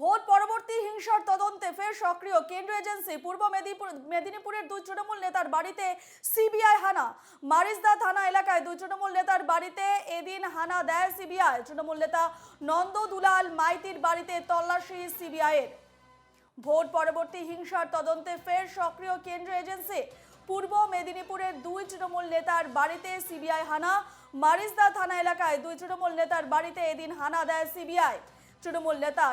Vote পরবর্তী হিংসার তদন্তে ফের সক্রিয় কেন্দ্রীয় এজেন্সি। পূর্ব মেদিনীপুরের দুই তৃণমূল নেতার বাড়িতে সিবিআই হানা। মারিসদা থানা এলাকায় দুই তৃণমূল নেতার বাড়িতে এদিন হানা দেয় সিবিআই। তৃণমূল নেতা নন্দ দুলাল মাইতির বাড়িতে তল্লাশি সিবিআই এর। ভোট পরবর্তী হিংসার তদন্তে ফের সক্রিয় কেন্দ্রীয় এজেন্সি। পূর্ব মেদিনীপুরের দুই তৃণমূল নেতার বাড়িতে সিবিআই হানা। মারিসদা থানা এলাকায় দুই তৃণমূল নেতার বাড়িতে এদিন হানা দেয় সিবিআই। তৃণমূল নেতা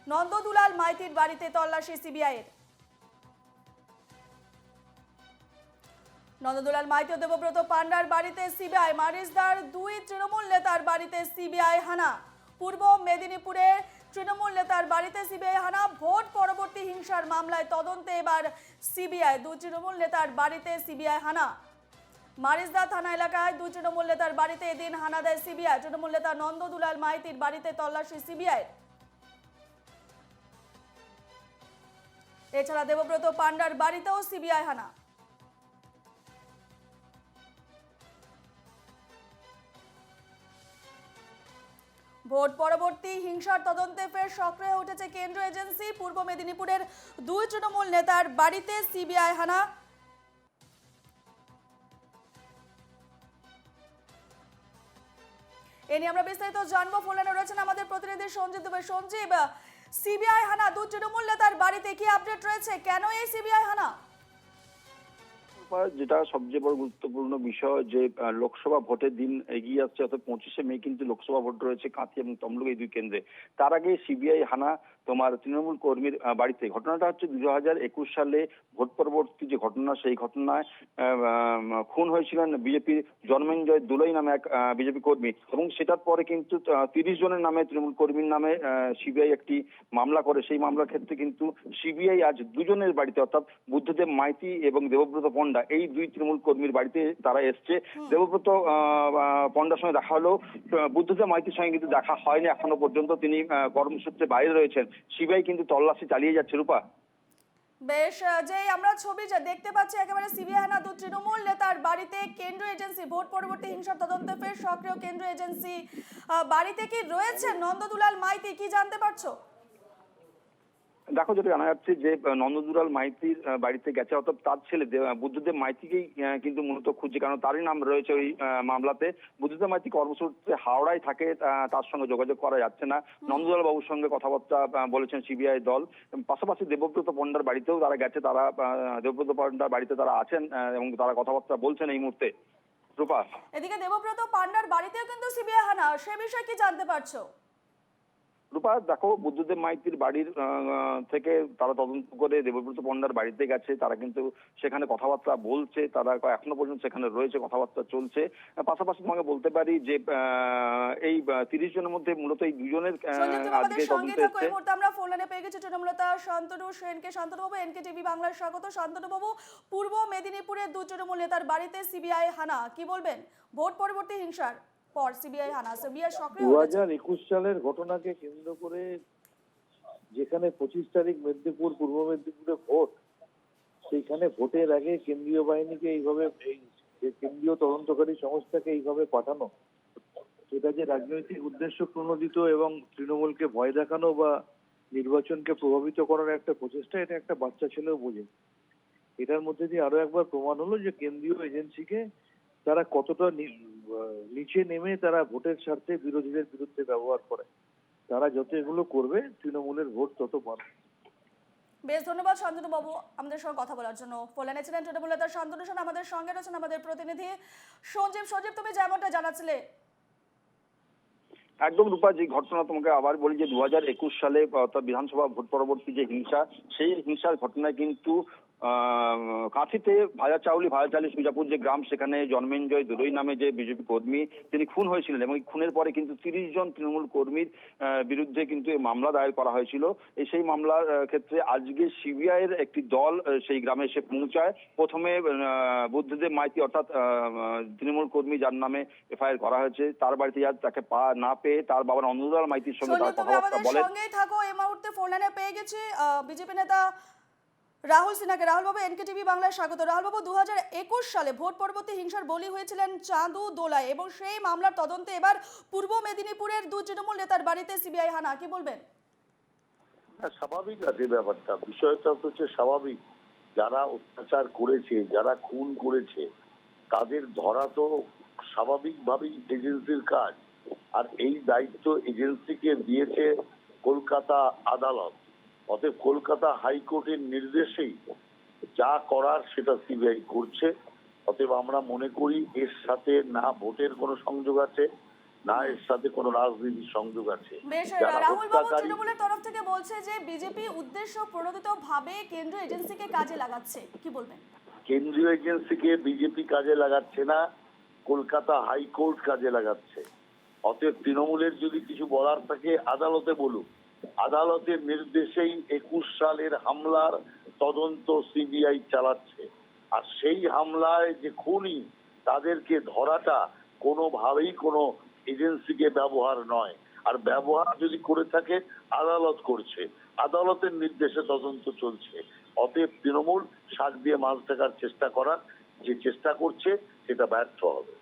নন্দদুলাল মাইতির বাড়িতে তল্লাশি সিবিআই এর। নন্দদুলাল মাইতি ও দেবব্রত পান্ডার বাড়িতে সিবিআই। মারিসদার দুই তৃণমূল নেতার বাড়িতে সিবিআই হানা। পূর্ব মেদিনীপুরের তৃণমূল নেতার বাড়িতে সিবিআই হানা। ভোট পরবর্তী হিংসার মামলায় তদন্তে এবার সিবিআই। দুই তৃণমূল নেতার বাড়িতে সিবিআই হানা। মারিসদা থানা এলাকায় দুই তৃণমূল নেতার বাড়িতে এদিন হানা দেয় সিবিআই। তৃণমূল নেতা নন্দদুলাল মাইতির বাড়িতে তল্লাশি সিবিআই। এছাড়া দেবব্রত পান্ডার বাড়িতেও সিবিআই হানা। ভোট পরবর্তী হিংসার তদন্তে ফের সক্রিয় উঠেছে কেন্দ্রীয় এজেন্সি। পূর্ব মেদিনীপুরের দুই তৃণমূল নেতার বাড়িতে সিবিআই হানা। এ নিয়ে আমরা বিস্তারিত জানবো। ফোনে রয়েছেন আমাদের প্রতিনিধি সঞ্জীব দুবে। সঞ্জীব, সিবিআই হানা দুই তৃণমূল নেতার বাড়িতে কি আপডেট রয়েছে? কেন এই সিবিআই হানা? যেটা সবচেয়ে বড় গুরুত্বপূর্ণ বিষয় যে লোকসভা ভোটের দিন এগিয়ে আসছে, অর্থাৎ 25শে মে কিন্তু লোকসভা ভোট রয়েছে কাঁথি এবং তমলুক এই দুই কেন্দ্রে। তার আগে সিবিআই হানা তোমার তৃণমূল কর্মীর বাড়িতে। ঘটনাটা হচ্ছে 2021 সালে ভোট পরবর্তী যে ঘটনা, সেই ঘটনায় খুন হয়েছিলেন বিজেপির জন্মেঞ্জয় দুলাই নামে এক বিজেপি কর্মী, এবং সেটার পরে কিন্তু 30 জনের নামে তৃণমূল কর্মীর নামে সিবিআই একটি মামলা করে। সেই মামলার ক্ষেত্রে কিন্তু সিবিআই আজ দুজনের বাড়িতে, অর্থাৎ বুদ্ধদেব মাইতি এবং দেবব্রত পণ্ডা, এই দুই তৃণমূল কর্মীর বাড়িতে তারা এসছে। দেবব্রত পণ্ডার সঙ্গে দেখা হলো, বুদ্ধদেব মাইতির সঙ্গে কিন্তু দেখা হয়নি এখনো পর্যন্ত। তিনি কর্মসূত্রে বাইরে রয়েছেন। সিবিআই কিন্তু তল্লাশি চালিয়ে যাচ্ছে। রূপা, বেশ, যে আমরা ছবি যা দেখতে পাচ্ছি একেবারে সিবিআই হানা দু তৃণমূল নেতার বাড়িতে কেন্দ্রীয় এজেন্সি। ভোট পরবর্তী হিংসার তদন্তে ফের সক্রিয় কেন্দ্রীয় এজেন্সি। বাড়িতে কি রয়েছে নন্দদুলাল মাইতি, কি জানতে পারছো? দেখো, যেটা জানা যাচ্ছে যে নন্দদুলাল মাইতির বাড়িতে গেছে, অর্থাৎ তার ছেলে বুদ্ধদেব মাইতিকেই কিন্তু মূলত খুঁজছে, কারণ তারই নাম রয়েছে ওই মামলাতে। বুদ্ধদেব মাইতি কর্মসূত্রে হাওড়ায় থাকে, তার সঙ্গে যোগাযোগ করা যাচ্ছে না। নন্দদুলাল বাবুর সঙ্গে কথাবার্তা বলেছেন সিবিআই দল। পাশাপাশি দেবব্রত পণ্ডার বাড়িতেও তারা গেছে, তারা দেবব্রত পণ্ডার বাড়িতে তারা আছেন এবং তারা কথাবার্তা বলছেন এই মুহূর্তে। রূপা, এদিকে দেবব্রত পান্ডার বাড়িতেও কিন্তু সিবিআই হানা, সে বিষয়ে কি জানতে পারছো? রূপা, দেখো, বুদ্ধদেব মাইতির বাড়ির থেকে তারা তদন্ত করে দেবব্রত পণ্ডার বাড়িতে গেছে। তারা কিন্তু সেখানে কথাবার্তা বলছে, তারা এখনো পর্যন্ত সেখানে রয়েছে, কথাবার্তা চলছে। পাশাপাশি তোমাকে বলতে পারি যে এই 30 জনের মধ্যে মূলত এই দুজনের আজকে তদন্ত এসেছে। এই মুহূর্তে আমরা ফোন লাইনে পেয়ে গেছি তৃণমূলতা শান্তনু সেনকে। শান্তনু বাবু, এনকে টিভি বাংলার স্বাগত। শান্তনু বাবু, পূর্ব মেদিনীপুরের দুই তৃণমূল নেতার বাড়িতে সিবিআই হানা, কি বলবেন? ভোট পরবর্তী হিংসার পর সিবিআই হানা, সিবিআই সক্রিয়। 2021 সালের ঘটনাকে কেন্দ্র করে যেখানে 25 তারিখ পূর্ব মেদিনীপুরে ভোট, সেইখানে ভোটের আগে কেন্দ্রীয় বাহিনীকে এইভাবে, এই যে কেন্দ্রীয় তদন্তকারী সংস্থাকে এইভাবে পাঠানো, এটা যে রাজনৈতিক উদ্দেশ্য প্রণোদিত এবং তৃণমূলকে ভয় দেখানো বা নির্বাচনকে প্রভাবিত করার একটা প্রচেষ্টা, এটা একটা বাচ্চা ছেলেও বোঝে। এটার মধ্যে দিয়ে আরো একবার প্রমাণ হলো যে কেন্দ্রীয় এজেন্সিকে তারা কতটা নিচে নেমে তারা ভোটের স্বার্থে বিরোধীদের বিরুদ্ধে ব্যবহার করে। তারা যত এগুলো করবে, তৃণমূলের ভোট তত বাড়বে। বেশ, ধন্যবাদ শান্তনু বাবু আমাদের সঙ্গে কথা বলার জন্য। ফোনে ছিলেন তৃণমূল নেতা শান্তনু সেন। আমাদের সঙ্গে রয়েছেন আমাদের প্রতিনিধি সঞ্জীব। সঞ্জীব, তুমি যেমনটা জানাচ্ছিলে। একদম রূপা, যে ঘটনা তোমাকে আবার বলি যে 2021 সালে অর্থাৎ বিধানসভা ভোট পরবর্তী যে হিংসা, সেই হিংসার ঘটনায় কিন্তু কাঁথিতে ভাজাচালি সুজাপুর যে গ্রাম, সেখানে জন্মেঞ্জয় দুলই নামে যে বিজেপি কর্মী, তিনি খুন হয়েছিলেন, এবং এই খুনের পরে কিন্তু 30 জন তৃণমূল কর্মীর বিরুদ্ধে কিন্তু মামলা দায়ের করা হয়েছিল। সেই মামলার ক্ষেত্রে আজকে সিবিআই এর একটি দল সেই গ্রামে এসে পৌঁছায়। প্রথমে বুদ্ধদেব মাইতি, অর্থাৎ তৃণমূল কর্মী যার নামে এফআইআর করা হয়েছে, তার বাড়িতে তাকে না পেয়ে তার বাবা নন্দদুলাল মাইতির সঙ্গে তার কথাবার্তা বলে। সঙ্গেই থাকো, এই মুহূর্তে ফোন লাইনে পেয়ে গেছি বিজেপি নেতা রাহুল সিনহাকে। রাহুল বাবু, এনকে টিভি বাংলায় স্বাগত। রাহুল বাবু, 2021 সালে ভোট পরবর্তী হিংসার বলি হয়েছিলেন চাঁদু দোলাই, এবং সেই মামলার তদন্তে এবার পূর্ব মেদিনীপুরের দুই তৃণমূল নেতার বাড়িতে সিবিআই হানা, কি বলবেন? হ্যাঁ, স্বাভাবিক আছে ব্যাপারটা, বিষয়টা তো হচ্ছে স্বাভাবিক। যারা অত্যাচার করেছে, যারা খুন করেছে, তাদের ধরা তো স্বাভাবিকভাবেই এজেন্সির কাজ। আর এই দায়িত্ব এজেন্সিকে দিয়েছে কলকাতা আদালত। অতএব কলকাতা হাইকোর্টের নির্দেশেই যা করার সেটা সিবিআই করছে। অতএব আমরা মনে করি এর সাথে না ভোটের কোনো সংযোগ আছে, না এর সাথে কোনো রাজনীতির সংযোগ আছে। বেশ, যারা রাহুল বাবু হত্যাকারী, তৃণমূলের তরফ থেকে বলছে যে বিজেপি উদ্দেশ্য প্রণোদিত ভাবে কেন্দ্রীয় এজেন্সিকে কাজে লাগাচ্ছে, কি বলবেন? কেন্দ্রীয় এজেন্সিকে বিজেপি কাজে লাগাচ্ছে না, কলকাতা হাইকোর্ট কাজে লাগাচ্ছে। অতএব তৃণমূলের যদি কিছু বলার থাকে আদালতে বলুক। আদালতের নির্দেশেই 21 সালের হামলার তদন্ত সিবিআই চালাচ্ছে। আর সেই হামলায় যে খুনি, তাদেরকে ধরাটা কোনোভাবেই কোনো এজেন্সিকে ব্যবহার নয়। আর ব্যবহার যদি করে থাকে আদালত করছে, আদালতের নির্দেশে তদন্ত চলছে। অতএব তৃণমূল শাক দিয়ে মাছ দেখার চেষ্টা করার যে চেষ্টা করছে সেটা ব্যর্থ হবে।